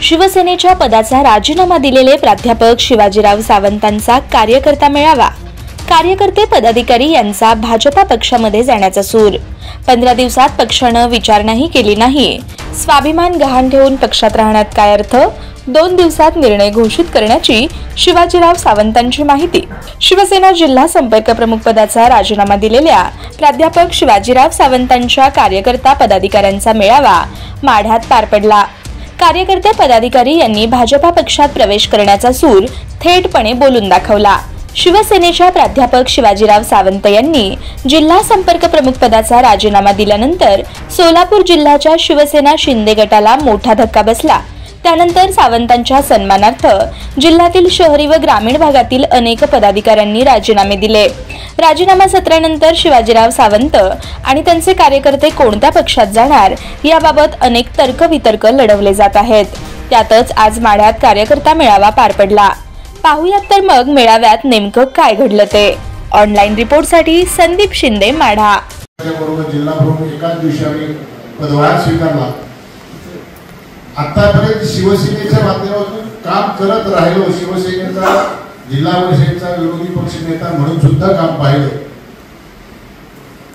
शिवसेनेच्या पदाचा राजीनामा दिलेले प्राध्यापक शिवाजीराव सावंतांचा कार्यकर्ता मेळावा। कार्यकर्ते पदाधिकारी यांचा भाजपा पक्षामध्ये जाण्याचा सूर। 15 दिवसात पक्षाने विचारणाही केली नाही। स्वाभिमान गहाण ठेवून पक्षात राहण्यात काय अर्थ? 2 दिवसात निर्णय घोषित करण्याची शिवाजीराव सावंतांची माहिती। शिवसेना जिल्हा संपर्क प्रमुख पदाचा राजीनामा दिलेल्या प्राध्यापक शिवाजीराव सावंतांच्या कार्यकर्ता पदाधिकाऱ्यांचा मेळावा माढ्यात पार पडला। कार्यकर्ते पदाधिकारी यांनी भाजपा पक्षात प्रवेश करण्याचा सूर थेटपणे बोलून दाखवला। शिवसेनेच्या प्राध्यापक शिवाजीराव सावंत यांनी जिल्हा संपर्क प्रमुख पदाचा राजीनामा दिल्यानंतर सोलापूर जिल्ह्याच्या शिवसेना शिंदे गटाला मोठा धक्का बसला। त्यानंतर सावंतांच्या सन्मानार्थ जिल्ह्यातील शहरी व ग्रामीण भागातील अनेक पदाधिकाऱ्यांनी राजीनामे दिले। राजीनामा सत्रानंतर शिवाजीराव सावंत आणि त्यांचे कार्यकर्ते कोणत्या पक्षात जाणार याबाबत अनेक तर्कवितर्क लढवले जात आहेत। त्यातच आज माढ्यात कार्यकर्ता मेळावा पार पडला। पाहुयात तर मग मेळाव्यात नेमकं काय घडलं ते। ऑनलाईन रिपोर्टसाठी संदीप शिंदे, माढा। जिल्हा प्रमुख एकाच दिवशी पदभार स्वीकारला। आतापर्यंत शिवसेनेच्या माध्यमातून काम करत राहिलो। शिवसेनेचा जिल्हा परिषदेचा विरोधी पक्ष नेता म्हणून सुद्धा काम पाहिलं।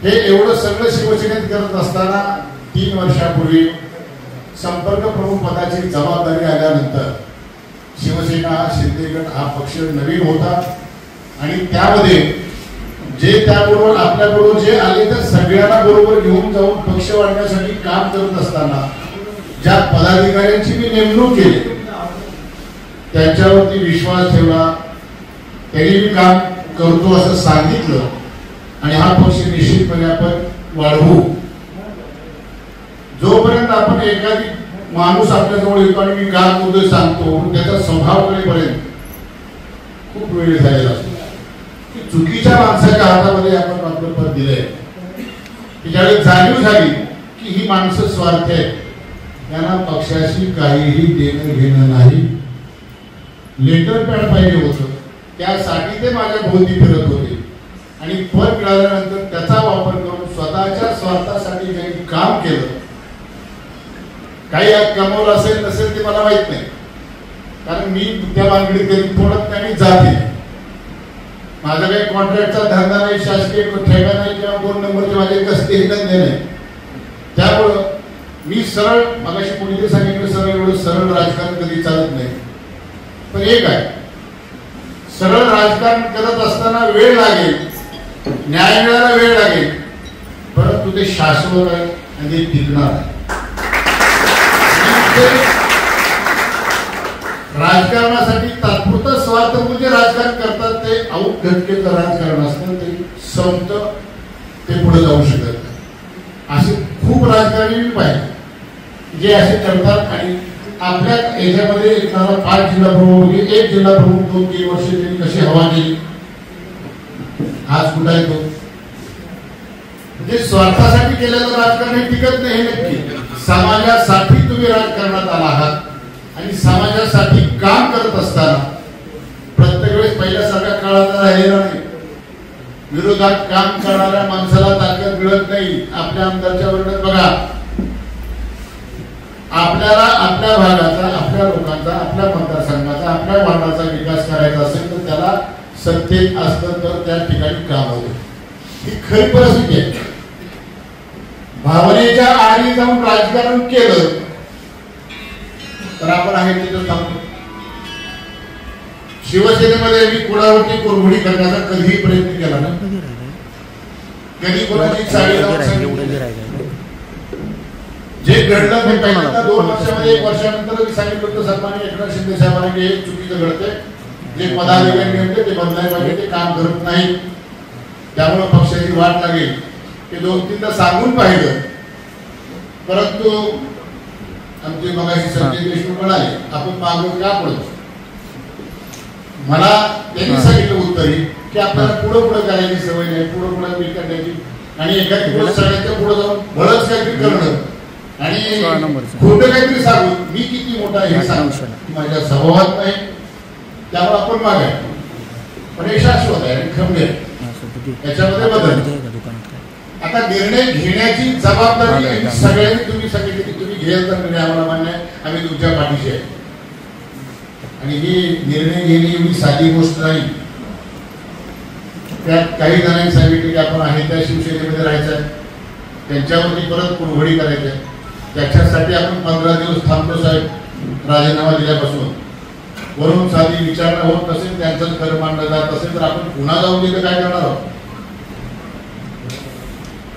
हे एवढं सगळं शिवसेनेत करत असताना 3 वर्षापूर्वी संपर्क प्रमुख पदाची जबाबदारी आल्यानंतर शिवसेना शिंदे गट हा पक्ष नवीन होता आणि त्यामध्ये जे त्याबरोबर आपल्याबरोबर जे आले तर सगळ्यांना बरोबर घेऊन जाऊन पक्ष वाढण्यासाठी काम करत असताना ज्या पदाधिकाऱ्यांची मी नेमणूक केली त्यांच्यावरती विश्वास ठेवला, त्यांनी मी काम करतो असं सांगितलं आणि हा पक्ष निश्चितपणे आपण वाढवू। जोपर्यंत आपण एखादी माणूस आपल्याजवळ येतो आणि मी काम करतोय सांगतो त्याचा स्वभाव कळेपर्यंत खूप वेळ झालेला असतो। चुकीच्या माणसाच्या हातामध्ये आपण आपलं पद दिलंय की ज्यावेळी जाणीव झाली की ही माणसं स्वार्थी आहेत, त्यांना पक्षाशी काहीही देणं घेणं नाही, लेटर पॅड पाहिजे होतं, त्यासाठी ते माझ्या भोवती फिरत होते आणि पद मिळाल्यानंतर त्याचा वापर करून स्वतःच्या स्वार्थासाठी काही काम केलं, काही कमवलं असेल नसेल ते मला माहित नाही, कारण मी त्या मागणीत कधी पडत नाही, जाते। माझा काही कॉन्ट्रॅक्टचा धंदा नाही, शासकीय ठेका नाही किंवा 2 नंबरचे माझे कसले धंदे नाही। त्यामुळं मी सरळ मगाशी कोणीतरी सांगितलं सरळ एवढं सरळ राजकारण कधी चालत नाही, पण एक आहे सरळ राजकारण करत असताना वेळ लागेल, न्याय मिळायला वेळ लागेल, परंतु ते शाश्वत आहे आणि ते टिकणार आहे। राजकारणासाठी तात्पुरतं स्वार्थपूर्ण जे राजकारण करतात ते औटघटकेचं राजकारण असतं, ते संपतं, ते पुढे जाऊ शकत नाही। असे खूप राजकारणी पाहिजे जे असे करतात आणि आपल्या याच्यामध्ये येणारा 5 जिल्हा प्रमुख, 1 जिल्हा प्रमुख 2-3 वर्ष त्यांनी कशी हवा केली, आज कुठे आहे तो? म्हणजे स्वार्थासाठी केलेलं राजकारण हे टिकत नाही। हे नक्की समाजासाठी तुम्ही राजकारणात आला आहात आणि समाजासाठी काम करत असताना प्रत्येक वेळेस पहिल्यासारख्या काळात राहिलेला नाही। विरोधात काम करणाऱ्या माणसाला ताकद मिळत नाही। आपल्या आमदारच्या वर्णात बघा, आपल्याला आपल्या भागाचा, आपल्या लोकांचा, आपल्या मतदारसंघाचा, आपल्या वार्डाचा विकास करायचा असेल तर त्याला सत्तेत असतं तर त्या ठिकाणी काम होतं। ही खरी परिस्थिती आहे। भावनेच्या आधी जाऊन राजकारण केलं तर आपण आहे तिथं थांबतो। शिवसेनेमध्ये मी कुणावरती कुरघोडी करण्याचा कधीही प्रयत्न केला नाही, कधी कोणाची चाळी जे घडलं ते पहिल्यांदा 2 वर्षामध्ये 1 वर्षानंतर मी सांगितलं होतं सन्माननीय एकनाथ शिंदे साहेबांना की हे चुकीचं घडतंय, जे पदाधिकारी होते ते बदलायला पाहिजे, ते काम करत नाही, त्यामुळे पक्षाची वाट लागेल ते 2-3दा सांगून पाहिलं, परंतु आमचे मगाशी संजय देशमुख म्हणाले आपण मागं का पडतो। मला त्यांनी सांगितलं उत्तर की आपल्याला पुढे करायची सवय नाही, पुढे मी करण्याची आणि एखादी गोष्ट सांगायच्या पुढे जाऊन बळच काहीतरी करणं आणि खोटं काहीतरी सांगून मी किती मोठा हे सांगू माझ्या स्वभावात नाही, त्यामुळे आपण मागे पण हे शाश्वत आहे आणि खंबीर आहे, त्याच्यामध्ये बदल। आता निर्णय घेण्याची जबाबदारी सगळ्यांनी तुम्ही सांगितली की तुम्ही घेल तर निर्णय आम्हाला मान्य आहे, आम्ही तुमच्या पाठीशी आहे। आणि ही निर्णय घेणे एवढी साधी गोष्ट नाही. त्यात काही जणांनी सांगितले की आपण आहे त्या शिवसेनेमध्ये राहायचं आहे, त्यांच्यावरती परत कुरघोडी करायची आहे. त्याच्यासाठी आपण 15 दिवस थांबतो साहेब राजीनामा दिल्यापासून. वरून साधी विचारणा होत नसेल, त्यांचं खरं मानलं जात असेल तर आपण पुन्हा जाऊन तिथे काय करणार आहोत.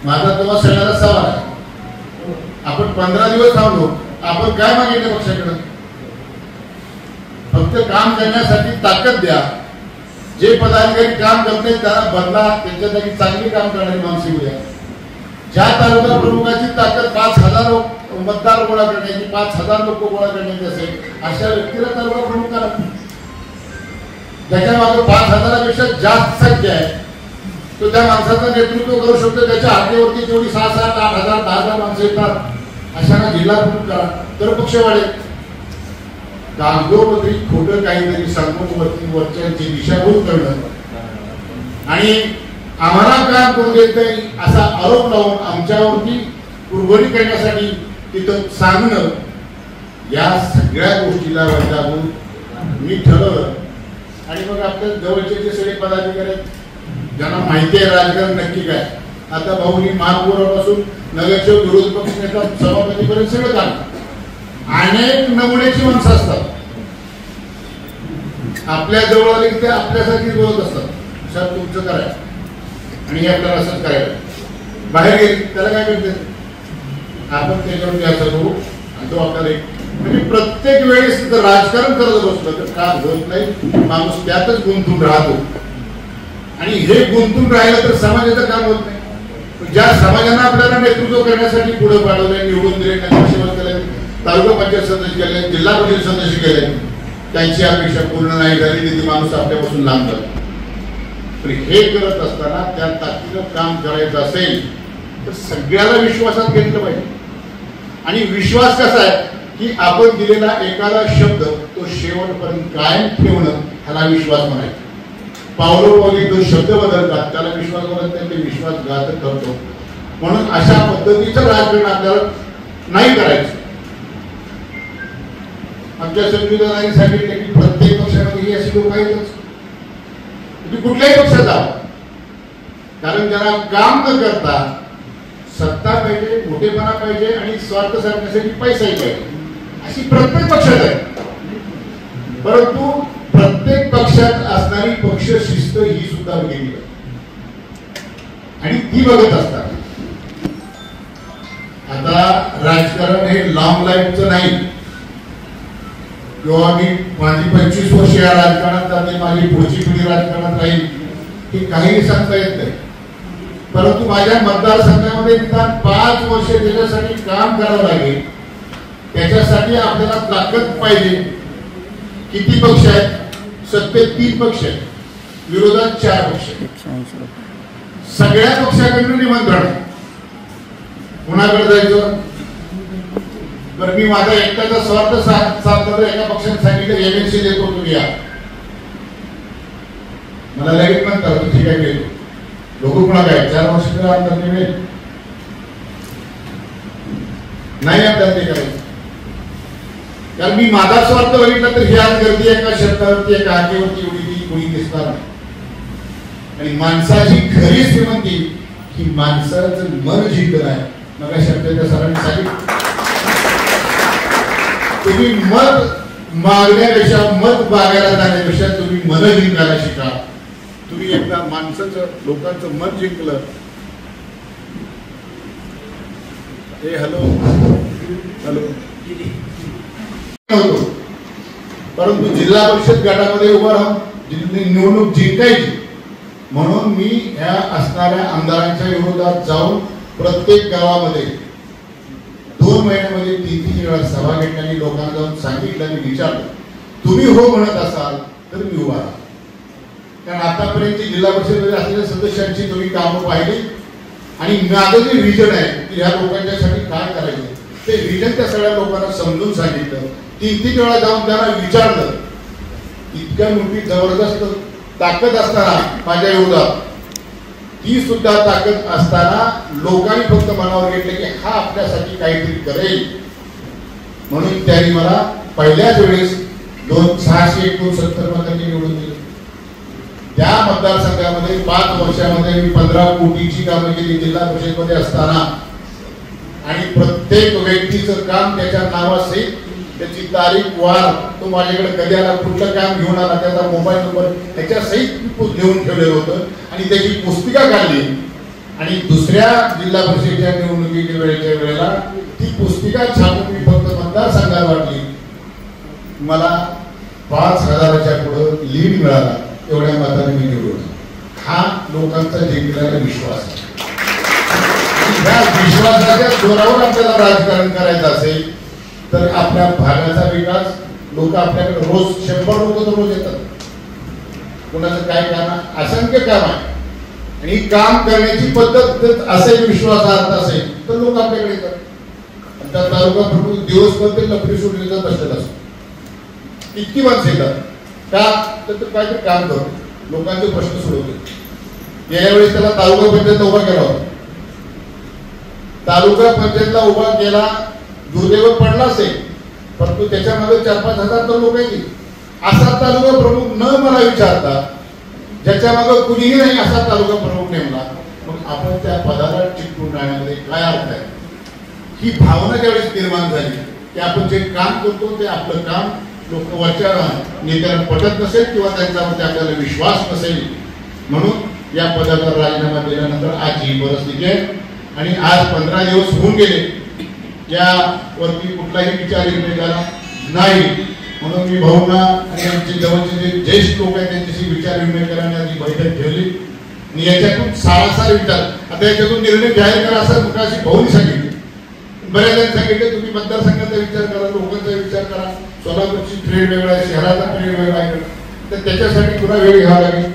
माझा तेव्हा सगळ्याला सवाल आहे, आपण 15 दिवस थांबलो, आपण काय मागितलं पक्षाकडे. फक्त काम करण्यासाठी ताकद द्या. जे पदाधिकारी काम करते त्याला बदला, त्यांच्या जागी चांगली काम करणारी माणसे उद्या. ज्या तालुका प्रमुखाची ताकद 5,000 मतदार गोळा करण्याची, 5,000 लोक गोळा करण्याची असेल, अशा व्यक्तीला तालुका प्रमुख करा. ज्याच्या मागे 5,000पेक्षा जास्त संख्या आहे, तो त्या माणसाचं नेतृत्व करू शकतो. त्याच्या हातीवरती जेवढी 6,000, 8,000, 10,000 माणसं येतात, अशांना जिल्हा प्रमुख करा, तर पक्ष वाढेल. कागदोपत्री खोटं काहीतरी सांगून वरच्यांची दिशाभूल करणं आणि आम्हाला काम करू देत नाही असा आरोप लावून आमच्यावरती कुरघोडी करण्यासाठी तिथं सांगणं, या सगळ्या गोष्टीला वैतागून मी ठरवलं. आणि मग आपल्या जवळचे जे सगळे पदाधिकारी आहेत, ज्यांना माहिती आहे राजकारण नक्की काय, आता भाऊनी महापौरापासून नगरसेवक, विरोधी पक्ष नेता, सभापतीपर्यंत सगळं काम. अनेक नमुन्याची माणसं असतात, आपल्या जवळ आले की ते आपल्यासाठी बोलत असतात, सर तुमचं करायचं आणि हे आपल्याला असंच करायचं. बाहेर गेले त्याला काय करते, आपण त्याच्यावर द्यायचं करू आणि तो आपल्याला. म्हणजे प्रत्येक वेळेस राजकारण करत बसलं तर काम होत नाही, माणूस त्यातच गुंतून राहतो. आणि हे गुंतून राहिलं तर समाजाचं काम होत नाही. ज्या समाजानं आपल्याला नेतृत्व करण्यासाठी पुढे पाडवले, निवडून दिले, नगरसेवक केले, तालुका पंचायत सदस्य केले, जिल्हा परिषद सदस्य केले, त्यांची अपेक्षा पूर्ण नाही झाली, ती माणूस आपल्यापासून लांब झाला. पण हे करत असताना त्या ताकदीनं काम करायचं असेल तर सगळ्याला विश्वासात घेतलं पाहिजे. आणि विश्वास कसा आहे की आपण दिलेला एखादा शब्द तो शेवटपर्यंत कायम ठेवणं, ह्याला विश्वास म्हणायचा. पावलोपावली जो शब्द बदलतात त्याला विश्वास बनत नाही, ते विश्वासघात करतो. म्हणून अशा पद्धतीचं राजकारण आपल्याला नाही करायचं. आमच्या संविधानाने सांगितलं की प्रत्येक पक्षामध्ये अशी लोक आहेतच, तुम्ही कुठल्याही पक्षात जा, कारण ज्यांना काम न करता सत्ता पाहिजे, मोठेपणा पाहिजे आणि स्वार्थ साधण्यासाठी पैसाही पाहिजे, अशी प्रत्येक पक्षात आहे. परंतु प्रत्येक पक्षात असणारी पक्ष शिस्त ही सुद्धा वेगळी आणि ती बघत असतात. आता राजकारण हे लॉंग लाईफचं नाही, किंवा मी माझी 25 वर्ष या राजकारणात जाते, माझी पुढची पिढी राजकारणात राहील, हे काही सांगता येत नाही. परंतु माझ्या मतदारसंघामध्ये निदान 5 वर्ष त्याच्यासाठी काम करावं लागेल. त्याच्यासाठी आपल्याला ताकद पाहिजे. किती पक्ष आहेत? सत्तेत 3 पक्ष आहेत, विरोधात 4 पक्ष आहेत. सगळ्या पक्षाकडून निमंत्रण आहे. कुणाकडे जायचं? बरं, मी माझा एकट्याचा स्वार्थ साधला तर एका पक्षाने सांगितलं एमएलसी देतो तुम्ही या, मला लगेच म्हणतात ठीक आहे गेलो. लोक कुणा काय 4 वर्षाचा अंतर मिळेल नाही आपल्याला ते करायचं. कारण मी माझा स्वार्थ बघितला तर ही आज गर्दी एका शब्दावरती, एका हाकेवरती एवढी ती कोणी दिसणार नाही. आणि माणसाची खरी श्रीमंती ही माणसाचं मन जिंकणं आहे. मग शब्दाच्या सरांनी सांगितलं, तुम्ही मत मागण्यापेक्षा, मत मागायला जाण्यापेक्षा तुम्ही मन जिंकायला शिका. तुम्ही एकदा माणसाचं, लोकांचं मन जिंकलं. हे हॅलो हॅलो होतो, परंतु जिल्हा परिषद गटामध्ये उभा राहून निवडणूक जिंकायची म्हणून मी ह्या असणाऱ्या आमदारांच्या विरोधात जाऊन प्रत्येक गावामध्ये 2 महिन्यामध्ये 3-3 वेळा सभा घेतल्याने लोकांना जाऊन सांगितलं आणि विचारलं, तुम्ही हो म्हणत असाल तर मी उभा राहा. कारण आतापर्यंत जिल्हा परिषदेमध्ये असलेल्या सदस्यांची तुम्ही कामं पाहिली आणि माझं जे विजन आहे की ह्या लोकांच्यासाठी काय करायचं ते विजन त्या सगळ्या लोकांना समजून सांगितलं. 3-3 वेळा जाऊन त्यांना विचारलं. इतक्या मोठी जबरदस्त ताकद असताना माझ्या विरोधात, ती सुद्धा ताकद असताना लोकांनी फक्त मनावर घेतलं की हा आपल्यासाठी काहीतरी करेल. म्हणून त्यांनी मला पहिल्याच वेळेस 669 मतांनी निवडून दिले. त्या मतदारसंघामध्ये 5 वर्षामध्ये मी 15 कोटीची कामं केली जिल्हा परिषदेमध्ये असताना, आणि प्रत्येक व्यक्तीचं काम त्याच्या नावासहित त्याची तारीख वार तो माझ्याकडे कधी आला, कुठलं काम घेऊन आला, त्याचा मोबाईल नंबर त्याच्या सहित लिहून ठेवलेलं होतं आणि त्याची पुस्तिका काढली. आणि दुसऱ्या जिल्हा परिषदेच्या निवडणुकीच्या वेळेला ती पुस्तिका छापून मी फक्त मतदारसंघात वाटली. मला 5,000च्या पुढे लीड मिळाला. एवढ्या मताने मी निवडून. हा लोकांचा जिंकलेला विश्वास आहे. ह्या विश्वासाच्या जोरावर आपल्याला राजकारण करायचं असेल तर आपल्या भागाचा विकास, लोक आपल्याकडे रोज 100 लोक तर रोज येतात. कोणाचं काय काम, असंख्य काम आहे, आणि काम करण्याची पद्धत असेल, विश्वासार्थ असेल तर लोक आपल्याकडे येतात. त्या तालुका प्रमुख दिवसभर ते लफडी सोडलेला बसलेला असतो. इतकी माणसं येतात का, तर काहीतरी काम करतो, लोकांचे प्रश्न सोडवते. गेल्या वेळेस त्याला तालुका पंचायतला उभा केला होता. तालुका पंचायतला उभा केला, दुर्दैव पडला असेल, परंतु त्याच्यामध्ये 4-5 हजार तर लोक येतील. असा तालुका प्रमुख न मला विचारता, ज्याच्या मागे कुणीही नाही असा तालुका प्रमुख नेमला, मग आपण त्या पदाला चिकटून राहण्यामध्ये काय अर्थ आहे? ही भावना ज्यावेळेस निर्माण झाली की आपण जे काम करतो ते आपलं काम लोक वरच्या नेत्यांना पटत नसेल किंवा त्यांच्यामध्ये आपल्याला विश्वास नसेल, म्हणून या पदाचा राजीनामा दिल्यानंतर आज ही परिस्थिती आहे. आणि आज 15 दिवस होऊन गेले, यावरती कुठलाही विचार झाला नाही. म्हणून मी भाऊंना आणि आमचे जवळचे जे ज्येष्ठ लोक आहेत त्यांच्याशी विचार विनिमय करण्याची बैठक ठेवली. आणि याच्यातून सारासार विचार, आता याच्यातून निर्णय जाहीर करा असं मुलाशी भाऊनी सांगितले. बऱ्याच जण सांगितले तुम्ही मतदारसंघाचा विचार करा, लोकांचा विचार करा, सोलापूरची ट्रेड वेगळा आहे, शहराचा ट्रेड वेगळा आहे, तर त्याच्यासाठी पुन्हा वेळ घ्यावा लागेल.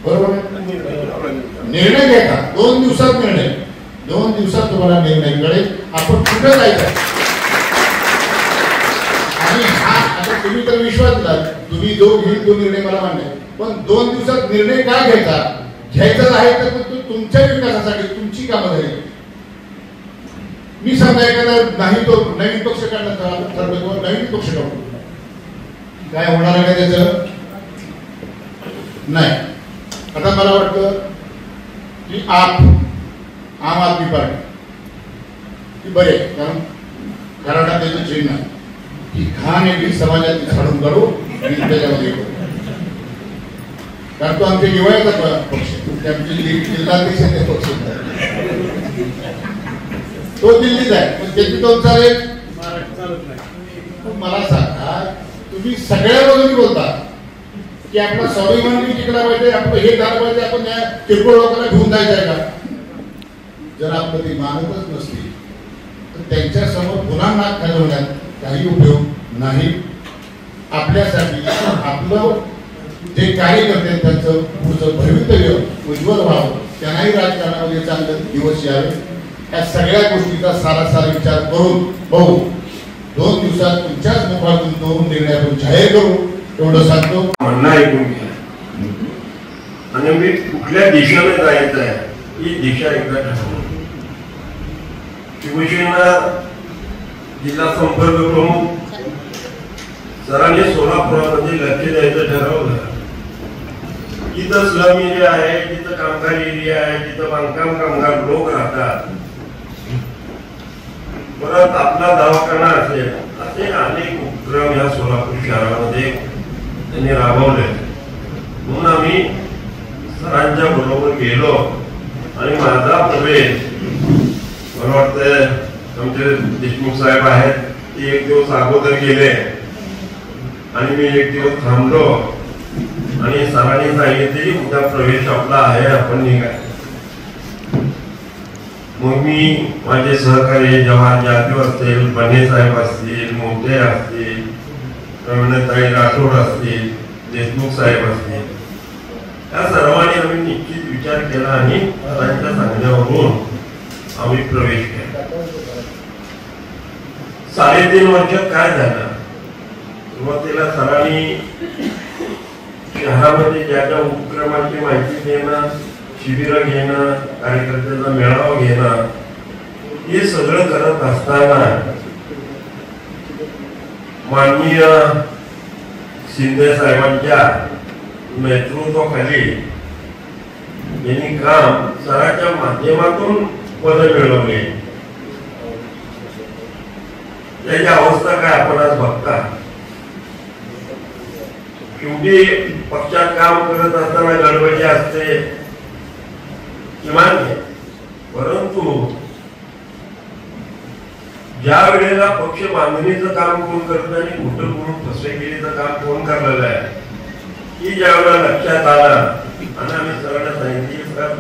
बरोबर आहे. निर्णय घ्यायचा 2 दिवसात निर्णय, 2 दिवसात तुम्हाला निर्णय कळेल आपण कुठे जायचं. आणि हा आता तुम्ही तर विश्वास दिला, तुम्ही जो घेईल तो निर्णय मला मान्य आहे, पण 2 दिवसात निर्णय काय घ्यायचा आहे तर तुमच्या विकासासाठी, तुमची कामं झाली. मी समजा एखादा नाही तो नवीन पक्ष काढण्याचा ठरवतो, नवीन पक्ष काढतो, काय होणार आहे का त्याचं नाही. आता मला वाटतं की आम आदमी पार्टी बरे, कारण कराडा त्याचं चिन्ह की खान एक समाजात झाडून काढू आणि त्याच्यामध्ये कारण तो आमच्या निवडचा पक्ष, जिल्हाध्यक्ष पक्ष तो दिल्लीत आहे, पण त्याची 2 चालेल. मला सांगा, तुम्ही सगळ्या बाजूनी बोलता की आपला स्वाभिमान टिकला पाहिजे, आपलं हे झालं पाहिजे, आपण या किरकोळ लोकांना घेऊन जायचं आहे का? जर आपलं ती मानतच नसली तर त्यांच्या समोर पुन्हा नाक खाजवण्यात काही उपयोग नाही. आपल्यासाठी आपलं जे कार्यकर्ते त्यांचं पुढचं भवितव्य उज्ज्वल व्हावं, त्यांनाही राजकारणामध्ये चांगले दिवस यावे, या सगळ्या गोष्टीचा सारासार विचार करून भाऊ 2 दिवसात तुमच्याच मुखातून 2 निर्णय आपण जाहीर करू एवढं सांगतो. म्हणणं ऐकून घ्या आणि मी कुठल्या दिशेने जायचं आहे ही दिशा एकदा ठरवू. शिवसेना जिल्हा संपर्क प्रमुख सरांनी सोलापुरामध्ये लक्ष द्यायचं ठरवलं. जिथं स्लम एरिया आहे, जिथं कामगार एरिया आहे, जिथं बांधकाम कामगार लोक राहतात, परत आपला दवाखाना असेल, असे अनेक उपक्रम या सोलापूर शहरामध्ये त्यांनी राबवले. म्हणून आम्ही सरांच्या बरोबर गेलो आणि माझा प्रवेश मला वाटतं आमचे देशमुख साहेब आहेत ते 1 दिवस अगोदर गेले आणि मी 1 दिवस थांबलो आणि सरांनी सांगितले उद्या प्रवेश आपला आहे, आपण निघाय. मग मी माझे सहकारी जवाहर जाधव असतील, बने साहेब असतील, मोठे असतील, रवींद्रताई राठोड असतील, देशमुख साहेब असतील, या सर्वांनी आम्ही निश्चित विचार केला आणि सरांच्या सांगण्यावरून आम्ही प्रवेश केला. 3.5 वर्षात काय झालं, सुरुवातीला सरांनी शहरामध्ये ज्या ज्या उपक्रमांची माहिती देणं, शिबिर घेणं, कार्यकर्त्यांचा मेळावा घेणं, हे सगळं करत असताना माननीय शिंदे साहेबांच्या नेतृत्वाखाली यांनी काम सराच्या माध्यमातून पद मिळवले. त्याची अवस्था काय आपण आज बघता. शेवटी पक्षात काम करत असताना गडबडी असते किमान, परंतु ज्या वेळेला पक्ष बांधणीचं काम कोण करत आणि कुठं करून फसवेगिरीचं काम कोण करलेलं आहे ही ज्या वेळेला लक्षात आलं आणि आम्ही सगळ्यांना सांगितलं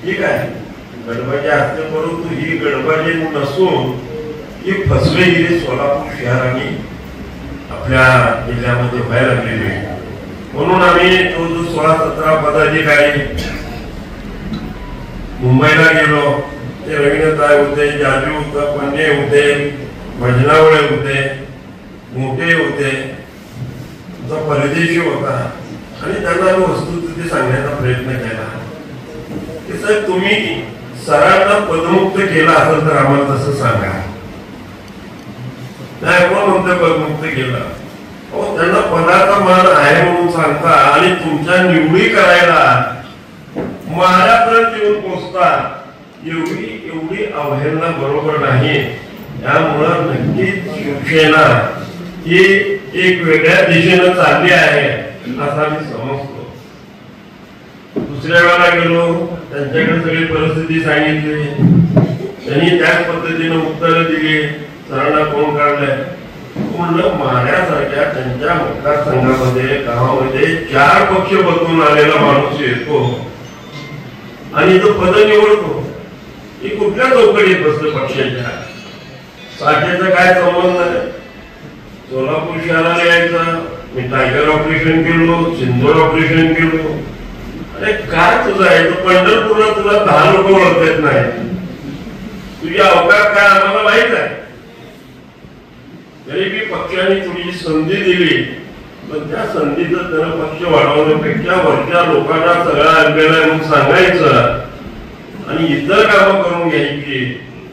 ठीक आहे गडबडी असते, परंतु ही गडबडी नसून ही फसवेगिरी सोलापूर शहर आणि आपल्या जिल्ह्यामध्ये व्हायला लागलेली आहे. म्हणून आम्ही तो जो 16-17 पदाधिकारी मुंबईला गेलो. ते रवींद्रताई होते, जाजू होता, पंडे होते, भजनावळे होते, मोठे होते, परदेशी होता आणि त्यांना आम्ही वस्तुस्थिती सांगण्याचा प्रयत्न केला की साहेब तुम्ही सरांना पदमुक्त केला असेल तर आम्हाला तसं सांगा. नाही कोण म्हणतं पदमुक्त केलं. हो त्यांना पदाचा मान आहे म्हणून सांगता आणि तुमच्या निवडी करायला माझ्यापर्यंत येऊन पोचता एवढी अवहेलना बरोबर नाही. त्यामुळं नक्कीच शिवसेना ही एक वेगळ्या दिशेनं चालली आहे असा मी समजतो. दुसऱ्या वेळेला गेलो त्यांच्याकडे सगळी परिस्थिती सांगितली, त्यांनी त्याच पद्धतीनं उत्तर दिली. सरांना कोण काढलंय पूर्ण माऱ्यासारख्या त्यांच्या मतदारसंघामध्ये गावामध्ये 4 पक्ष बदलून आलेला माणूस येतो आणि तो पद निवडतो. ही कुठल्या चौकटीत बसलं पक्षाच्या साठेचा काय संबंध नाही. सोलापूर शहराला यायचं, मी टायगर ऑपरेशन केलो, सिंदूर ऑपरेशन केलो. अरे काय तुझं आहे तो पंढरपूरला तुला 10 लोक ओळखत नाही. तुझी अवकाश काय आम्हाला माहित आहे. तरी मी पक्षाने थोडीशी संधी दिली पण त्या संधीचं त्याला पक्ष वाढवण्यापेक्षा वरच्या लोकांना सगळा अडलेला म्हणून सांगायचं आणि इतर कामं करून घ्यायची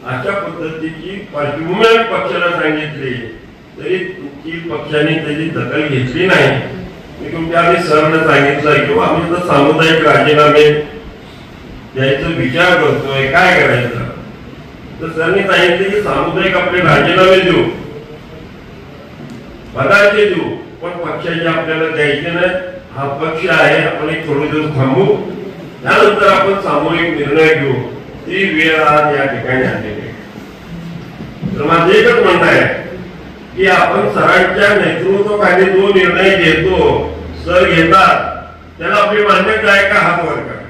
अशा पद्धतीची पार्श्वभूमी पक्षाला सांगितली तरी ती पक्षाने त्याची दखल घेतली नाही. मी तुमच्या आम्ही सरने सांगितलं की आम्ही तर सामुदायिक राजीनामे द्यायचा विचार करतोय काय करायचं. तर सरने सांगितले की सामुदायिक आपले राजीनामे देऊ, पदाचे देऊ, पण पक्षाचे आपल्याला द्यायचे नाही. हा पक्ष आहे, आपण एक थोडे दिवस थांबू, त्यानंतर आपण सामूहिक निर्णय घेऊ. ती वेळ आज या ठिकाणी आलेली आहे. तर माझं एकच म्हणणं आहे की आपण सरांच्या नेतृत्वाखाली जो निर्णय घेतो, सर घेतात, त्याला आपली मान्यता आहे का हात वर करा.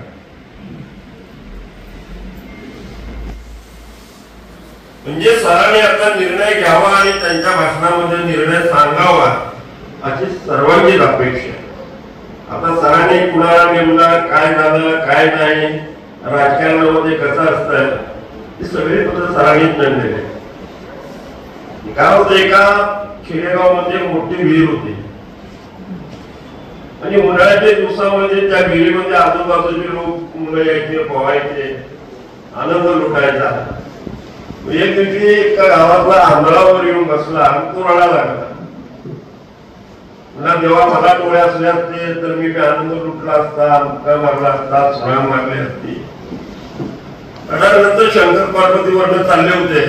म्हणजे सरांनी आता निर्णय घ्यावा आणि त्यांच्या भाषणामध्ये निर्णय सांगावा अशी सर्वांचीच अपेक्षा. आता सरांनी कुणाला नेमलं, काय झालं काय नाही, राजकारणामध्ये कसं असतं हे सगळे पद सरांनीच नेमलेले. काय होतं, एका खेडेगावमध्ये मोठी विहीर होती आणि उन्हाळ्याच्या दिवसामध्ये त्या विहिरीमध्ये आजूबाजूचे लोक मुलं यायचे, पोहायचे, आनंद लुटायचा. एक दिवशी एका गावातला आंधळावर येऊन बसला आणि तो रडायला लागला. मला जेव्हा मला डोळे असले असते तर मी आनंद लुटला असता, मुक्का मारला असता, सुना मारली असती. रडानंतर शंकर पार्वतीवरनं चालले होते.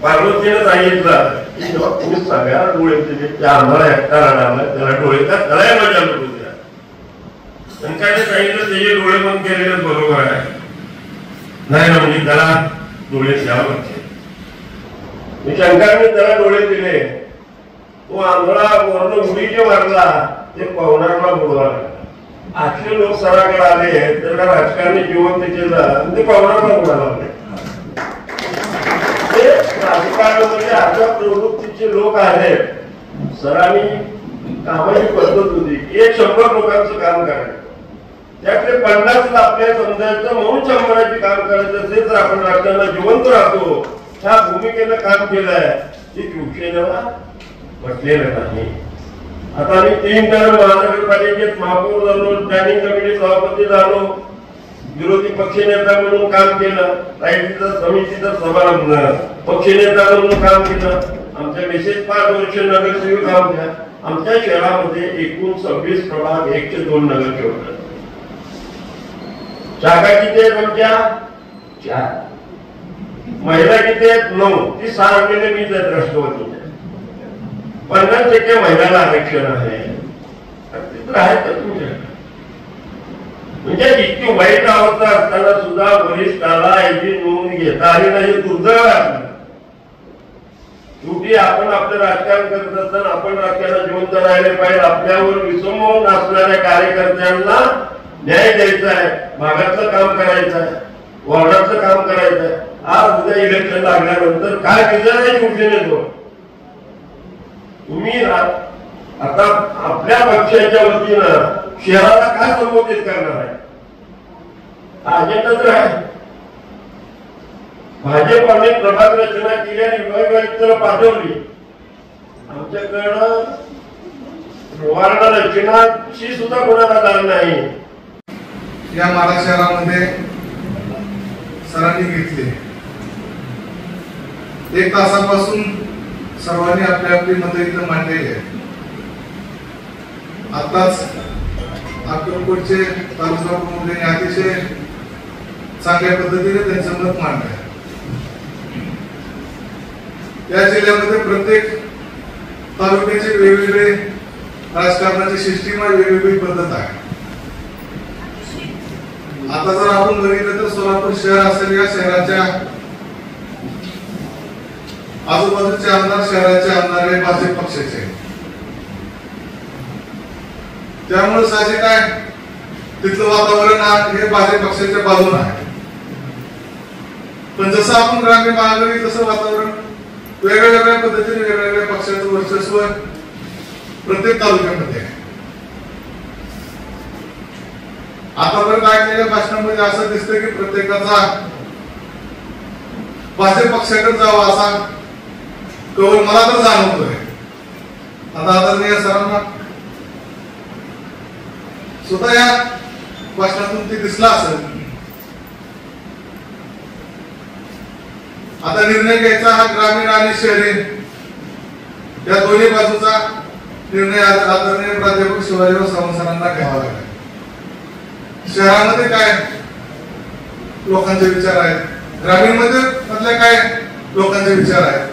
पार्वतीने सांगितलं की जेव्हा तुम्ही सगळ्या डोळे दिले त्या आंधळा एकटा रडाला त्याला डोळे का कळाय मजा लुटू द्या. शंकराने सांगितलं त्याचे डोळे बंद केलेले बरोबर आहे. नाही ना म्हणजे त्याला डोळे द्यावं लागते. शंकराने त्याला डोळे दिले. तो आंधळा वर्ण उडीचे मारला, ते पवनारला बुडवाला. असे लोक सराकडे आले तर राजकारणी जिवंत केलं आणि ते पवनारला बुडाला. राजकारणामध्ये अशा प्रवृत्तीचे लोक आहेत. सरांनी कामाची पद्धत होती की 100 लोकांचं काम करायचं, त्यातले 50 आपल्या समजायचं म्हणून 100ची काम करायचं. असेल तर आपण राजकारणात जिवंत राहतो ह्या भूमिकेनं काम केलंय. ती शिवसेनेला पटलेलं नाही. आता आम्ही 3 टर्म महानगरपालिकेत महापौर झालो, प्लॅनिंग कमिटी सभापती झालो, विरोधी पक्षनेता म्हणून काम केलं, समितीचा पक्षनेता म्हणून काम केलं. आमच्या मेसेज 5 वर्ष नगरसेवक होत्या. आमच्या शहरामध्ये एकूण 26 प्रभाग 1 ते 2 नगरसेवक. शाखा किती आहेत आमच्या? 4. महिला किती आहेत? 9. ती 6 आणलेले मीच आहेत राष्ट्रवादीच्या. 50% महिलांना आरक्षण आहे. तिथं आहेत का तुमच्या? म्हणजे इतकी वाईट अवस्था असताना सुद्धा वरिष्ठाला याची नोंद घेता आली नाही. दुर्दैव आहे. शेवटी आपण आपलं राजकारण करत असताना आपण राजकारणात जिवंत राहिले पाहिजे. आपल्यावर विसंवाद असणाऱ्या कार्यकर्त्यांना न्याय द्यायचा आहे. भागातलं काम करायचं आहे. वॉर्डातलं काम करायचं आहे. आज उद्या इलेक्शन लागल्यानंतर काय विचार आहे शिवसेनेजवळ? तुम्ही आता आपल्या पक्षाच्या वतीनं शहराला काय संबोधित करणार आहे? अजेंडा तर आहे. भाजपाने प्रभाग रचना केली आणि विभाग आयुक्ताला पाठवली. आमच्याकडं वार्ड रचनाची सुद्धा कोणाला झालं नाही. या माडा शहरामध्ये सरांनी घेतले. 1 तासापासून सर्वांनी आपली आपली मतं इथं मांडलेली आहेत. आताच अक्कलकोटचे तालुका प्रमुखांनी अतिशय चांगल्या पद्धतीने त्यांचं मत मांडलंय. या जिल्ह्यामध्ये प्रत्येक तालुक्याचे वेगवेगळे राजकारणाची सिस्टीम आहे, वेगवेगळी पद्धत आहे. आता जर आपण बघितलं तर सोलापूर शहर असेल, या शहराच्या आजूबाजूचे आमदार शहराचे आमदार हे भाजप पक्षाचे. त्यामुळे साहजिक आहे तिथलं वातावरण हे भाजप पक्षाच्या बाजूने आहे. पण जसं आपण ग्रामीण भागात तसं वातावरण वेगवेगळ्या पद्धतीने वेगवेगळ्या पक्षाचं वर्चस्व प्रत्येक तालुक्यामध्ये आहे. आतापर्यंत ऐकलेल्या भाषणामध्ये असं दिसतं की प्रत्येकाचा भाजप पक्षाकडे जावा असा कौल मला तर जाणवतोय. आता आदरणीय सरांना सुद्धा या भाषणातून ते दिसला असेल. आता निर्णय घ्यायचा हा ग्रामीण आणि शहरी या दोन्ही बाजूचा निर्णय आदरणीय प्राध्यापक शिवाजीराव सावंत सरांना घ्यावा लागला. शहरामध्ये काय लोकांचे विचार आहेत, ग्रामीण मध्ये मधल्या काय लोकांचे विचार आहेत,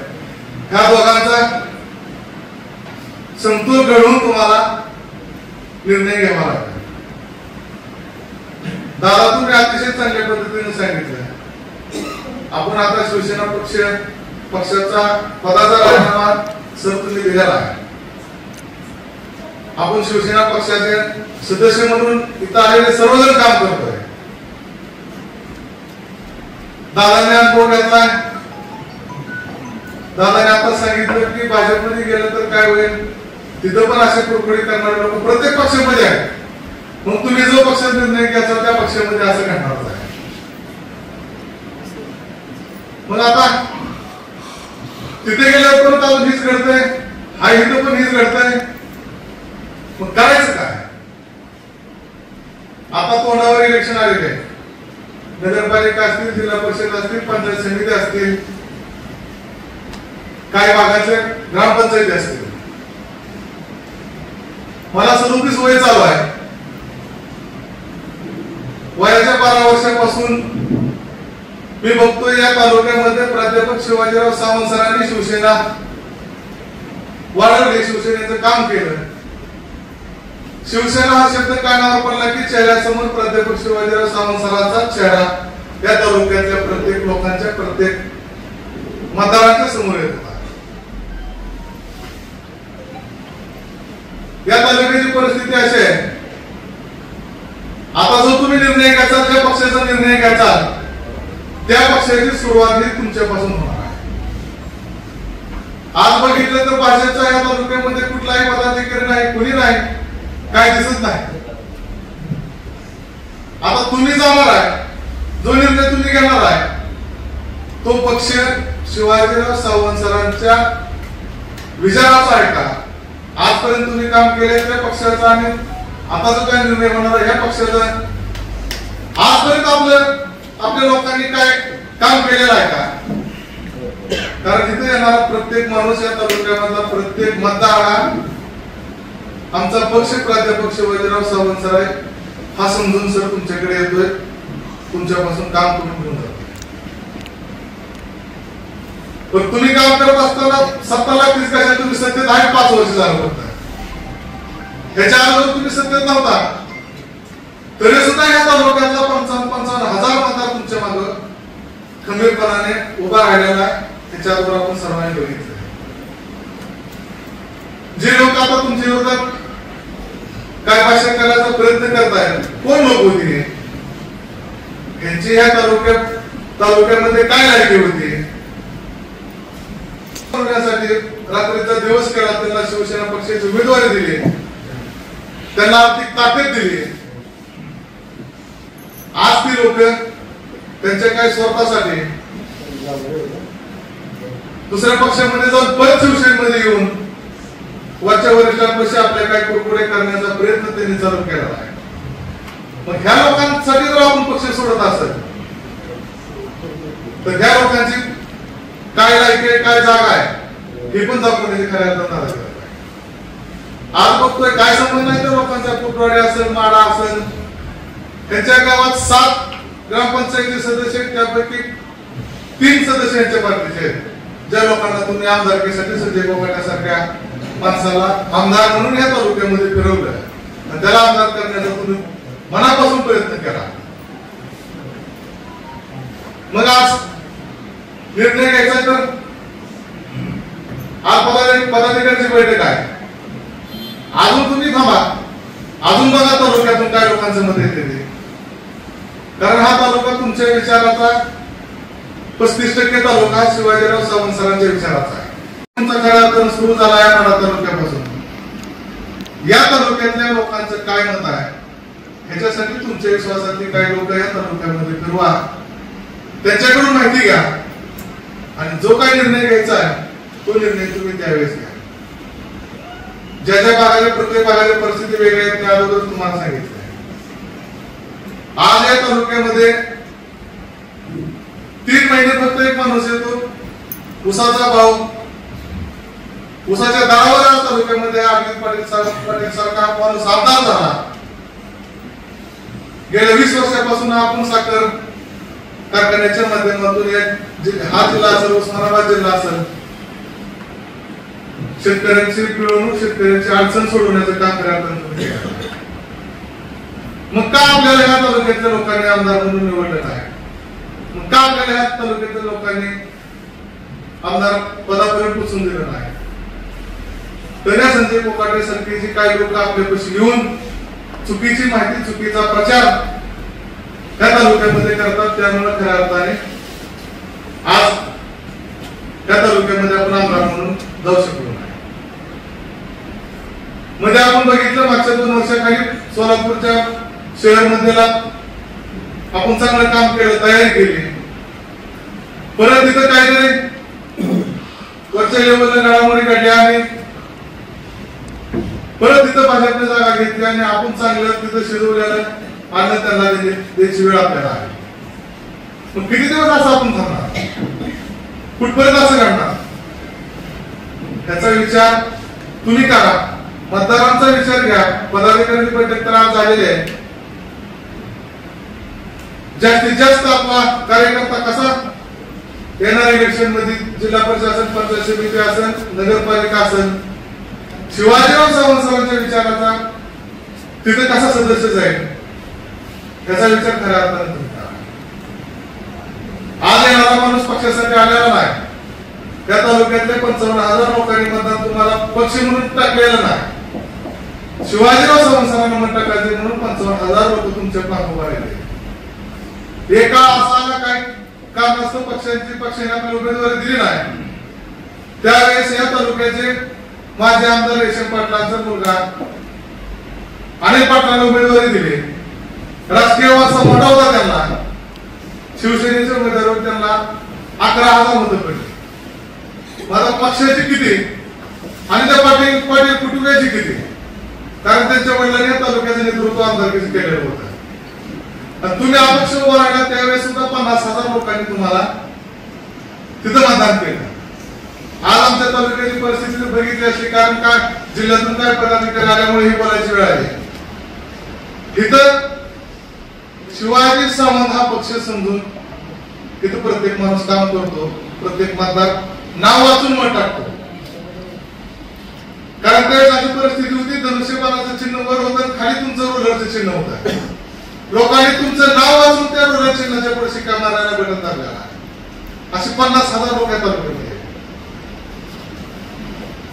ह्या दोघांचा समतोल घडवून तुम्हाला निर्णय घ्यावा लागला. दादा तुम्ही अतिशय चांगल्या पद्धतीने सांगितलं. आपण आता शिवसेना पक्षाचा पदाचा राजीनामा सर तुम्ही दिलेला आहे. आपण शिवसेना पक्षाचे सदस्य म्हणून इथं आलेले सर्वजण काम करतोय. दादाने अनुभव घेतलाय. दादाने आता सांगितलं की भाजपमध्ये गेलं तर काय होईल, तिथं पण असे कुरकुरी करणारे लोक प्रत्येक पक्षामध्ये आहेत. मग तुम्ही जो पक्ष निर्णय घ्यायचा त्या पक्षामध्ये असं घडणार आहे. मग आता तिथे गेल्यावर परत अजून हीच घडतंय, हा इथं पण हीच घडतंय. मग करायचं काय? आता तोंडावर इलेक्शन आलेले आहे. नगरपालिका असतील, जिल्हा परिषद असतील, पंचायत समिती असतील, काही भागाचे ग्रामपंचायती असतील. मला 37 वय चालू आहे. वयाच्या 12 वर्षापासून मी बघतोय या तालुक्यामध्ये प्राध्यापक शिवाजीराव सावंत सरांनी शिवसेना वाढवली, शिवसेनेचं काम केलं. शिवसेना हा शब्द कानावर पडला की चेहऱ्यासमोर प्राध्यापक शिवाजीराव सावंत सरांचा चेहरा या तालुक्यातल्या प्रत्येक लोकांच्या, प्रत्येक मतदारांच्या समोर येत होता. या तालुक्याची परिस्थिती अशी आहे, आता जो तुम्ही निर्णय घ्यायचा, ज्या पक्षाचा निर्णय घ्यायचा, त्या पक्षाची सुरुवात ही तुमच्यापासून होणार आहे. आज बघितलं तर भाजपच्या या तालुक्यामध्ये कुठलाही पदाधिकारी नाही, कुणी नाही, काय दिसत नाही. आता तुम्ही जाणार आहे, जो निर्णय तुम्ही घेणार आहे तो पक्ष शिवाजीराव सावंत सरांच्या विचाराचा आहे का? आजपर्यंत तुम्ही काम केले त्या पक्षाचा आणि आता जो काय निर्णय होणार आहे या पक्षाचा, आजपर्यंत आपल्या लोकांनी काय काम केलेलं आहे का? कारण इथे येणारा प्रत्येक माणूस या तालुक्यामधला प्रत्येक मतदार हा आमचा पक्ष प्राध्यापक शिवाजीराव सावंत सर आहे हा समजून सर तुमच्याकडे येतोय, तुमच्यापासून काम करून घेऊन जातो. पण तुम्ही काम करत असताना 70 लाख 30 कशा तुम्ही सत्तेत आहे 5 वर्ष झालं होता. ह्याच्या अगोदर तुम्ही सत्तेत नव्हता तरी सुद्धा या तालुक्यातला 55,000 मतदार तुमच्या मागे खंबीरपणाने उभा राहिलेला आहे. त्याच्याबरोबर आपण सर्वांनी बघितलं जे लोक आता तुमच्या विरोधात काय भाषा करायचा प्रयत्न करतायत, कोण लोक होती यांची या तालुक्यामध्ये काय लायकी होती, रात्रीचा दिवस केला, त्यांना शिवसेना पक्षाची उमेदवारी दिली, त्यांना आर्थिक ताकद दिली. आज ती लोक त्यांच्या काही स्वार्थासाठी दुसऱ्या पक्षामध्ये जाऊन परत शिवसेनेमध्ये येऊन वरच्या वरिष्ठांपाशी आपल्या काही कुरकुरे करण्याचा प्रयत्न त्यांनी चालू केला आहे. मग ह्या लोकांसाठी जर आपण पक्ष सोडत असेल तर ह्या लोकांची काय लायकी काय जागा आहे हे पण दाखवण्याची खऱ्या अर्थाने आज बघतोय काय संबंध नाही तर लोकांचा कुटवाडी असेल माडा असेल त्यांच्या गावात 7 ग्रामपंचायती सदस्य त्यापैकी 3 सदस्य यांच्या पार्टीचे आहेत. ज्या लोकांना तुम्ही आमदारकीसाठी संजय बोगाट्यासारख्या माणसाला आमदार म्हणून या तालुक्यामध्ये फिरवलं आणि त्याला आमदार करण्याचा तुम्ही मनापासून प्रयत्न केला. मग आज निर्णय घ्यायचा तर आज पदाधिकाऱ्यांची बैठक आहे. अजून तुम्ही थांबा, अजून बघा तालुक्यातून काय लोकांचं मत येते ते. कारण हा तालुका तुमच्या विचाराचा 35% तालुका शिवाजीराव सावंत सरांच्या विचाराचा आहे. तुमचा खरा अर्थ सुरू झाला आहे माढा तालुक्यापासून. या तालुक्यातल्या लोकांचं काय मत आहे ह्याच्यासाठी तुमच्या विश्वासातली काही लोक या तालुक्यामध्ये फिरवा, त्यांच्याकडून माहिती घ्या आणि जो काही निर्णय घ्यायचा आहे तो निर्णय तुम्ही त्यावेळेस घ्या. ज्या ज्या भागाला प्रत्येक भागाची परिस्थिती वेगळी आहे त्या अगोदर तुम्हाला सांगितलं. आज या तालुक्यामध्ये 3 महिने फक्त एक माणूस येतो, उसाचा भाव उसाच्या दरावर या तालुक्यामध्ये अमित पाटील सारखा माणूस आमदार झाला. गेल्या 20 वर्षापासून आपण साखर कारखान्याच्या माध्यमातून हा जिल्हा असेल उस्मानाबाद जिल्हा असेल शेतकऱ्यांची पिळवणूक शेतकऱ्यांची अडचण सोडवण्याचं काम करायला. मग का आपल्याला या तालुक्यातल्या लोकांनी आमदार म्हणून निवडलं आहे, मग का आपल्याला या तालुक्यातल्या लोकांनी आमदार पदापर्यंत पोचून दिलं नाही. तर या संजय कोकाटे सारखी जी काही लोक आपल्यापाशी येऊन चुकीची माहिती चुकीचा प्रचार त्या तालुक्यामध्ये करतात त्यामुळे खऱ्या अर्थाने आज त्या तालुक्यामध्ये आपण आमदार म्हणून जाऊ शकलो नाही. मध्ये आपण बघितलं मागच्या 2 वर्षाखाली सोलापूरच्या शहरमध्येला आपण चांगलं काम केलं, तयारी केली. परत तिथं काहीतरी वरच्या लेवलला घडामोडी घडल्या आणि परत तिथं भाजपने जागा घेतली आणि आपण चांगलं तिथं शिजवलेलं अन्न त्यांना द्यायची वेळ आपल्याला आली. मग किती दिवस असं आपण थांबणार, कुठपर्यंत असं घडणार त्याचा विचार तुम्ही करा. मतदारांचा विचार घ्या. पदाधिकाऱ्यांची बैठक तर आज झालेली आहे. जास्तीत जास्त आपला कार्यकर्ता कसा येणाऱ्या इलेक्शन मध्ये जिल्हा परिषद असेल, पंचायत समिती असेल, नगरपालिका असेल, शिवाजीराव सावंत सरांच्या विचाराचा तिथे कसा सदस्य जाईल त्याचा विचार खऱ्या अर्थाने तुम्ही करा. आज येणारा माणूस पक्षासाठी आलेला नाही. त्या तालुक्यातले 55,000 लोकांनी मतदान तुम्हाला पक्ष म्हणून टाकलेलं नाही. शिवाजीराव सावंत सरांना मत टाकायचे म्हणून 55,000 लोक तुमच्या पाठोपाठ राहिले. एका असा काय कारणास्तव पक्षाने आपल्याला उमेदवारी दिली नाही. त्यावेळेस या तालुक्याचे माजी आमदार रेशम पाटलांचा मुलगा अनिल पाटलांना उमेदवारी दिली. राजकीय वारसा मोठा होता त्यांना. शिवसेनेच्या उमेदवारीवर त्यांना 11,000 मतं पडली. माझा पक्षाची किती आणि त्या पाटील कुटुंबाची किती, कारण त्यांच्या वडिलांनी तालुक्याचं नेतृत्व आमदारकीचं केलेलं होतं. तुम्ही अपक्ष उभा राहिला त्यावेळेस सुद्धा 50,000 लोकांनी तुम्हाला तिथं मतदान केलं. आज आमच्या तालुक्याची परिस्थिती बघितली असली, कारण काय जिल्ह्यातून काय पदाधिकारी आल्यामुळे ही बोलायची वेळ आली. इथं शिवाजी सावंत हा पक्ष समजून इथं प्रत्येक माणूस काम करतो, प्रत्येक मतदार नाव वाचून मत टाकतो. कारण त्यावेळेस अशी परिस्थिती होती, धनुष्यबाणाचं चिन्ह वर होतं, खाली तुमचं रोलरचं चिन्ह होतं. लोकांनी तुमचं नाव वाचून त्या रोलर चिन्हाच्या पुढे शिक्का मारायला बटन दाबलेला. असे 50,000 लोक आहेत तालुक्यामध्ये.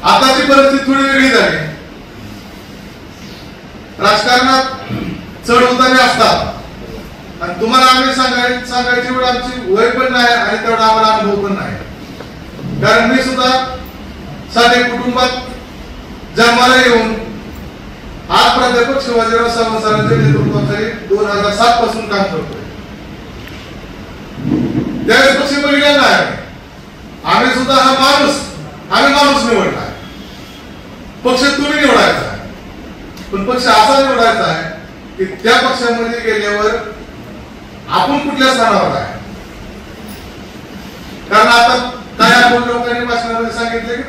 आताची परिस्थिती थोडी वेगळी झाली. राजकारणात चढ उतारे असतात आणि तुम्हाला आम्ही सांगायची वेळ आमची वय पण नाही आणि तेवढा आम्हाला अनुभव पण नाही. कारण मी सुद्धा साधे कुटुंबात जन्माला येऊन आज प्राध्यापक शिवाजीराव सावंत सरांच्या नेतृत्वाखाली 2007 पासून काम करतोय. त्यावेळेस पक्ष बघितला नाही. आम्ही सुद्धा आम्ही माणूस निवडला. पक्ष तुम्ही निवडायचा, पण पक्ष असा निवडायचा आहे की त्या पक्षामध्ये गेल्यावर आपण कुठल्या स्थानावर आहे. कारण आता काय आपण लोकांनी भाषणामध्ये सांगितले की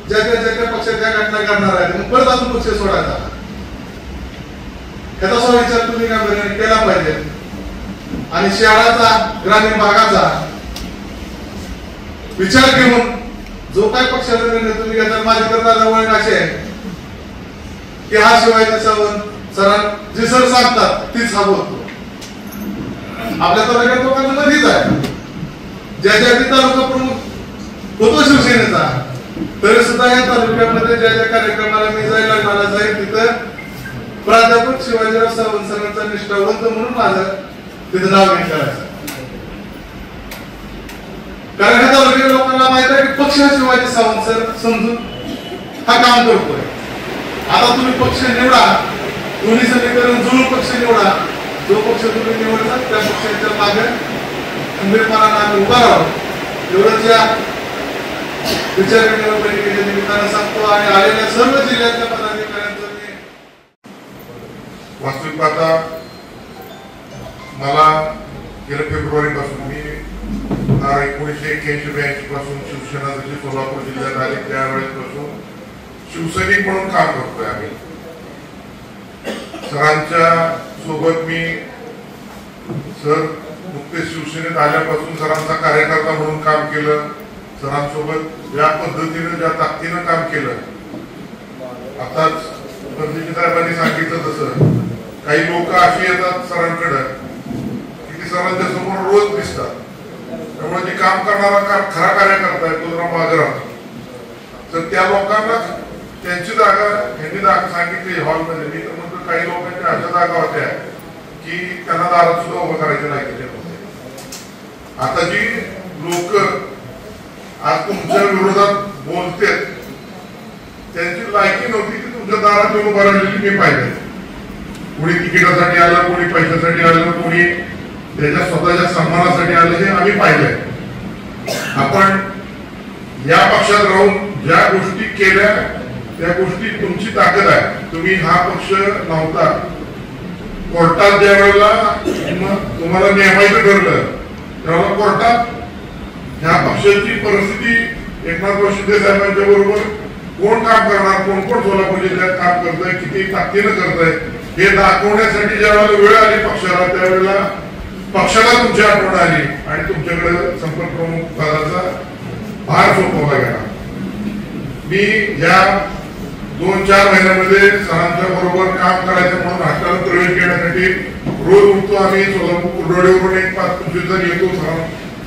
ज्या त्या पक्षाच्या घटना करणार आहेत, मग परत आपण पक्ष सोडायचा. त्याचा विचार तुम्ही केला पाहिजे. आणि शहराचा ग्रामीण भागाचा विचार घेऊन जो काय पक्षाचा निर्णय तुम्ही घेता, माझी तर ओळख अशी आहे की हा शिवाजी सावंत सरांना जी सर सांगतात तीच हा बोलतो. आपल्या तालुक्यात लोकांना माहितीच आहे, ज्याच्या तालुका प्रमुख होतो शिवसेनेचा, तरी सुद्धा या तालुक्यामध्ये ज्या कार्यक्रमाला मी लग्नाला जाईल तिथं प्राध्यापक शिवाजीराव सावंत सरांचा निष्ठावंत म्हणून माझं तिथं नाव घेतलं. कारण ह्या तालुक्याच्या लोकांना माहित आहे की पक्ष शिवाजी सावंत सर समजून हा काम करतोय. आता तुम्ही पक्ष निवडा, दोन्ही समीकरण जुळून पक्ष निवडा. जो पक्ष तुम्ही निवडता त्या पक्षाच्या मागे खंबीरपणाने आम्ही उभा राहू, एवढंच या विचार बैठकीच्या निमित्तानं सांगतो. आणि आलेल्या सर्व जिल्ह्यातल्या पदाधिकाऱ्यांचं मी वास्तविक पाहता मला गेल्या फेब्रुवारी पासून मी 1981-82 पासून शिवसेना जशी सोलापूर जिल्ह्यात आली त्यावेळेस पासून शिवसैनिक म्हणून काम करतोय. आम्ही सरांच्या सोबत मी सर नुकतेच शिवसेनेत आल्यापासून सरांचा कार्यकर्ता म्हणून काम केलं. सरांसोबत ज्या पद्धतीने ज्या ताकदीनं काम केलं, आताच पंतप्रधान साहेबांनी सांगितलं तसं काही लोक अशी येतात सरांकडे की ती सरांच्या समोर रोज दिसतात. त्यामुळे जे काम करणारा खरा कार्यकर्ता आहे तो जरा मागे राहतो. तर त्या लोकांना त्यांची जागा यांनी सांगितली हॉलमध्ये. मी तर म्हणतो काही लोकांच्या अशा जागा होत्या की त्यांना दारात सुद्धा उभं करायचे नाही होते. आता जी लोक आज तुमच्या विरोधात बोलतात त्यांची लायकी नव्हती की तुमच्या दारात येऊन उभं राहिलेली मी पाहिजे. कोणी तिकिटासाठी आलं, कोणी पैशासाठी आलं, कोणी त्याच्या स्वतःच्या सन्मानासाठी आलं, हे आम्ही पाहिलंय. आपण या पक्षात राहून ज्या गोष्टी केल्या त्या गोष्टी तुमची ताकद आहे. तुम्ही हा पक्ष नव्हता, कोर्टात ज्या वेळेला तुम्हाला नेमायचं ठरलं त्यावेळेला कोर्टात ह्या पक्षाची परिस्थिती एकनाथ शिंदे साहेबांच्या बरोबर कोण काम करणार, कोण कोण सोलापूर जिल्ह्यात काम करतंय, किती ताकदीनं करतंय हे दाखवण्यासाठी ज्या वेळेला वेळ आली पक्षाला त्यावेळेला पक्षाला तुमची आठवण आली आणि तुमच्याकडे संपर्क प्रमुख पदाचा भार सोपवला गेला. मी या 2-4 महिन्यामध्ये सरांच्या बरोबर काम करायचं म्हणून हाताला प्रवेश घेण्यासाठी रोज उठतो. आम्ही सोलापूर कुर्डवाडीवरून 5-25 जण येतो.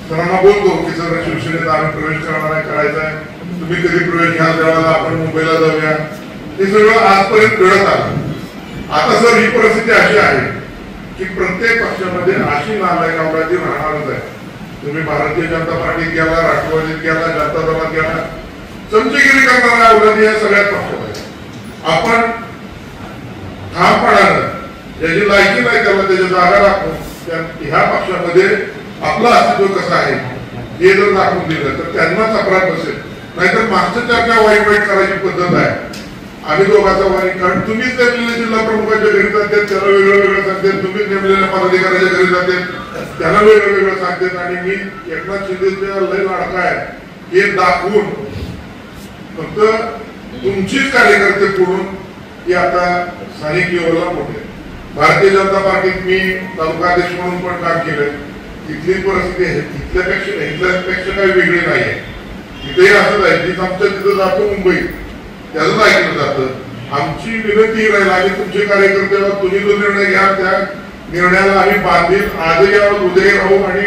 सरांना बोलतो की सर शिवसेनेत आम्ही प्रवेश करणार आहे, करायचा आहे, तुम्ही कधी प्रवेश घ्या, त्यावेळेला आपण मुंबईला जाऊया. हे सगळं आजपर्यंत घडत आलं. आता सर ही परिस्थिती अशी आहे की प्रत्येक पक्षामध्ये अशी नालायकावराजी राहणारच आहे. तुम्ही भारतीय जनता पार्टीत गेला, राष्ट्रवादीत गेला, जनता दलात गेला, चमचेगिरी करणारा अवलादी या सगळ्यात पक्षात आहे. आपण ठामपणानं ज्याची लायकी नाही त्याला त्याच्या जागा राखून ह्या पक्षामध्ये आपलं अस्तित्व कसं आहे हे जर दाखवून दिलं तर त्यांनाच अपराध बसेल. नाहीतर मागच्या चर्चा वाईट करायची पद्धत आहे. आम्ही दोघांचा वारी, कारण तुम्हीच नेमलेल्या जिल्हा प्रमुखांच्या घरी जाते त्याला वेगळं वेगळं सांगते, तुम्हीच नेमलेल्या पदाधिकाऱ्याच्या घरी जाते त्याला वेगळं वेगळं सांगते, आणि मी एकनाथ शिंदेच्या लय लाडका आहे हे दाखवून फक्त तुमचीच कार्यकर्ते पुढून की आता स्थानिक लेवलला मोठे. भारतीय जनता पार्टीत मी तालुकाध्यक्ष म्हणून पण काम केलं. तिथली परिस्थिती आहे इथल्यापेक्षा काही वेगळी नाही आहे. तिथेही असंच आहे की आमच्या तिथं जातो मुंबईत त्याच ऐकलं जातं. आमची विनंती राहील आम्ही तुमचे कार्यकर्ते तुम्ही जो निर्णय घ्या त्या निर्णयाला आम्ही बांधील आजही यावर उदय राहू आणि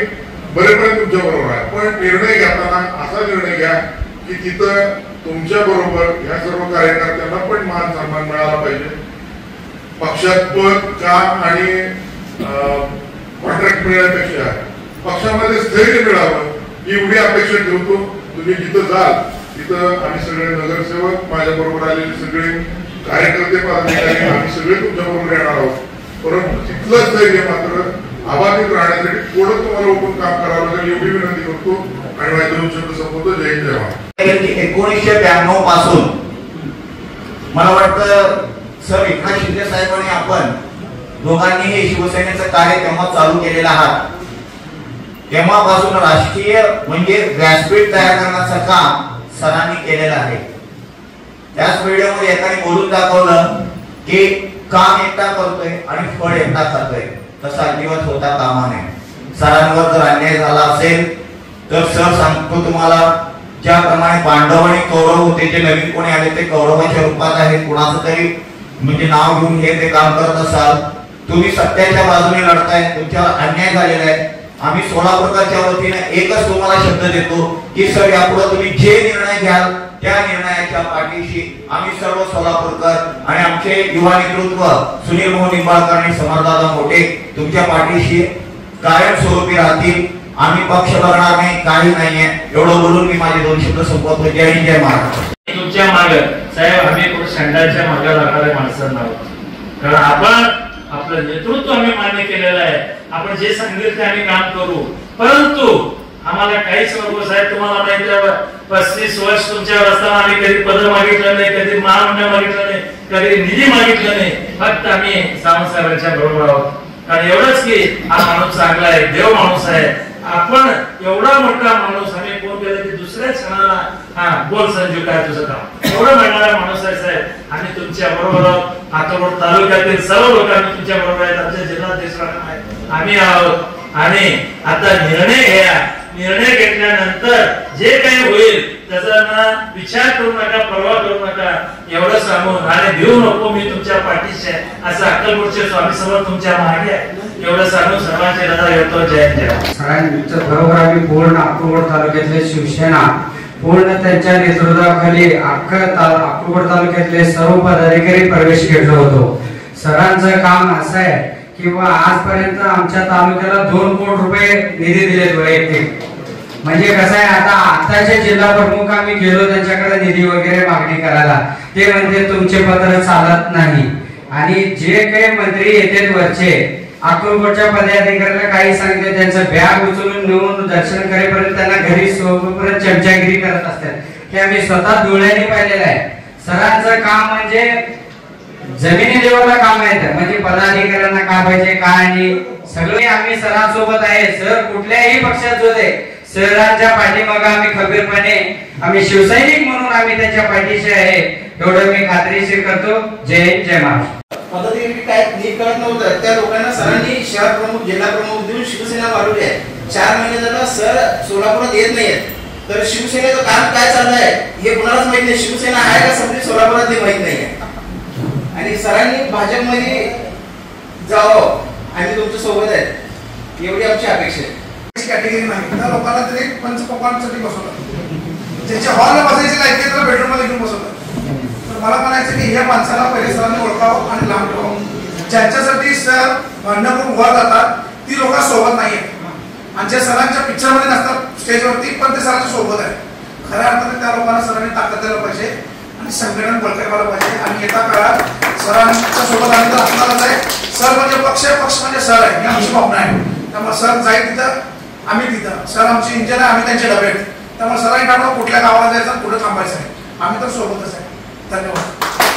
बरेपर्यंत तुमच्या बरोबर आहे. पण निर्णय घेताना असा निर्णय घ्या की तिथं तुमच्या बरोबर या सर्व कार्यकर्त्यांना पण मान सन्मान मिळाला पाहिजे. पक्षात पद काम आणि कॉन्ट्रॅक्ट मिळण्यापेक्षा पक्षामध्ये स्थैर्य मिळावं ही एवढी अपेक्षा ठेवतो. तुम्ही जिथं जाल तिथं आम्ही सगळे नगरसेवक माझ्या बरोबर आलेले सगळे कार्यकर्ते पदाधिकारी आम्ही सगळे तुमच्या बरोबर येणार आहोत. परंतु तिथलं स्थैर्य मात्र अबाधित राहण्यासाठी थोडं तुम्हाला ओपन काम करावं लागेल एवढी विनंती करतो आणि माझे दोन शब्द संपवतो. जय हिंद जय महाराष्ट्र. 1992 पासून मला वाटतं सर एकनाथ शिंदे साहेबांनी आपण दोघांनी हे शिवसेनेचं कार्य तेव्हा चालू केलेलं आहात. तेव्हापासून राष्ट्रीय म्हणजे व्यासपीठ तयार करण्याचं काम सरांनी केलेलं आहे. त्याच व्हिडिओमध्ये एकाने बोलून दाखवलं की काम एकटा करतोय आणि फळ एकटा खातोय. तसा अजिबात होता कामा नये. सरांवर जर अन्याय झाला असेल तर सर सांगतो तुम्हाला ज्याप्रमाणे पांडव आणि कौरव होते जे नवीन कोणी आले ते कौरवाच्या रूपात आहेत. कुणाचं तरी म्हणजे नाव घेऊन हे ते काम करत असाल तुम्ही सत्याच्या बाजूने लढताय. तुमच्यावर अन्याय झालेला आहे. आम्ही सोलापूरच्या वतीने एकच तुम्हाला शब्द देतो की सर यापुढे तुम्ही जे निर्णय घ्याल त्या निर्णयाच्या पाठीशी आम्ही सर्व सोलापूरकर आणि आमचे युवा नेतृत्व सुनील मोहन निंबाळकर आणि समरदादा मोठे तुमच्या पाठीशी कायमस्वरूपी राहतील. आम्ही पक्ष बघणार नाही काही नाहीये. एवढं बोलून मी माझे दोन शब्द संपवतो. जय हिंद जय महाराष्ट्र. तुमच्या मागे साहेब आम्ही संघाच्या मागे लागणारे माणसं नाहोत. कारण आपण आपलं नेतृत्व आम्ही मान्य केलेलं आहे. आपण जे सांगितलं ते आम्ही काम करू. परंतु आम्हाला काहीच नको साहेब. तुम्हाला माहिती आहे 35 वर्ष तुमच्यावर असताना आम्ही कधी पद मागितलं नाही, कधी महामंडळ मागितलं नाही, कधी निधी मागितलं नाही. फक्त आम्ही सावंत साहेबांच्या बरोबर आहोत. कारण एवढंच की हा माणूस चांगला आहे, देव माणूस आहे. आपण एवढा मोठा माणूस आम्ही फोन केला की दुसऱ्या क्षणाला हा बोल संजू काय तुझं काम एवढं म्हणणारा माणूस आहे साहेब. आम्ही तुमच्या बरोबर आहोत. हातोड तालुक्यातील सर्व लोक आम्ही तुमच्या बरोबर आहेत. आमच्या जिल्हाध्यक्ष आम्ही आहोत. आणि आता निर्णय घ्या. निर्णय घेतल्यानंतर जे काही होईल त्याचा ना विचार करू नका, परवा करू नका एवढं सांगून आणि भिवू नको मी तुमच्या पाठीशी आहे असं अक्कलकोटचे स्वामी समोर तुमच्या मागे आहे एवढं सांगून सर्वांचे रजा घेतो. जय जय. सगळ्यांच्या बरोबर आम्ही पूर्ण अक्कलकोट तालुक्यातले शिवसेना पूर्ण त्यांच्या नेतृत्वाखाली अक्कलकोट तालुक्यातले सर्व पदाधिकारी प्रवेश घेतलो होतो. सरांचं काम असं आहे किंवा आजपर्यंत आमच्या तालुक्याला 2 कोटी रुपये निधी दिलेत वैयक्तिक. म्हणजे कसं आहे आता आताचे जिल्हा प्रमुख आम्ही गेलो त्यांच्याकडे निधी वगैरे मागणी करायला ते म्हणते तुमचे पत्र चालत नाही. आणि जे काही मंत्री येतात वरचे अक्कलकोटच्या पदाधिकाऱ्याला काही सांगते त्यांचं बॅग उचलून नेऊन दर्शन करेपर्यंत त्यांना घरी सोबत चमचागिरी करत असतात. हे आम्ही स्वतः डोळ्याने पाहिलेलं आहे. सरांचं काम म्हणजे जमिनी लेवलला काम आहे. म्हणजे पदाधिकाऱ्यांना काय पाहिजे काय नाही सगळे आम्ही सरांसोबत आहे. सर कुठल्याही पक्षात जो दे सरांच्या पाठीमागे आम्ही खबीरपणे आम्ही शिवसैनिक म्हणून आम्ही त्यांच्या पाठीशी आहे एवढं मी खात्रीशीर करतो. जय हिंद जय महाराष्ट्र. पद्धती काय नीट कळत नव्हतं त्या लोकांना सरांनी शहर प्रमुख जिल्हा प्रमुख देऊन शिवसेना वाढवली आहे. 4 महिने झाला सर सोलापुरात येत नाहीयेत. तर शिवसेनेचं काम काय चाललंय हे कुणालाच माहित नाही. शिवसेना आहे का संपली सोलापुरात हे माहित नाहीये. आणि सरांनी भाजपमध्ये जावं आम्ही तुमच्या सोबत आहेत एवढी आमची अपेक्षा आहे. कॅटेगरी नाही त्या लोकांना तरी पंचपक्वान्नसाठी बसवतात. ज्यांच्या हॉलला बसायची लायकी त्याला बेडरूममध्ये घेऊन बसवतात. तर मला म्हणायचं की ह्या माणसाला पहिले सरांनी ओळखावं आणि लांब ठेवावं. ज्यांच्यासाठी सर भांडण करून वर जातात ती लोक सोबत नाही आहेत. आणि ज्या सरांच्या पिक्चरमध्ये नसतात स्टेजवरती पण ते सरांच्या सोबत आहे. खऱ्या अर्थाने त्या लोकांना सरांनी ताकद द्यायला पाहिजे आणि संघटन बळकट व्हायला पाहिजे. आणि येत्या काळात सरांच्या सोबत आम्ही तर असणारच आहे. सर म्हणजे पक्ष म्हणजे सर आहे ही आमची भावना आहे. त्यामुळे सर जाईल तिथं आम्ही तिथं. सर आमची इंजिन आहे आम्ही त्यांचे डबे आहेत. त्यामुळे सरांनी ठरवलं कुठल्या गावाला जायचं कुठं थांबायचं आहे. आम्ही तर सोबतच आहे. धन्यवाद.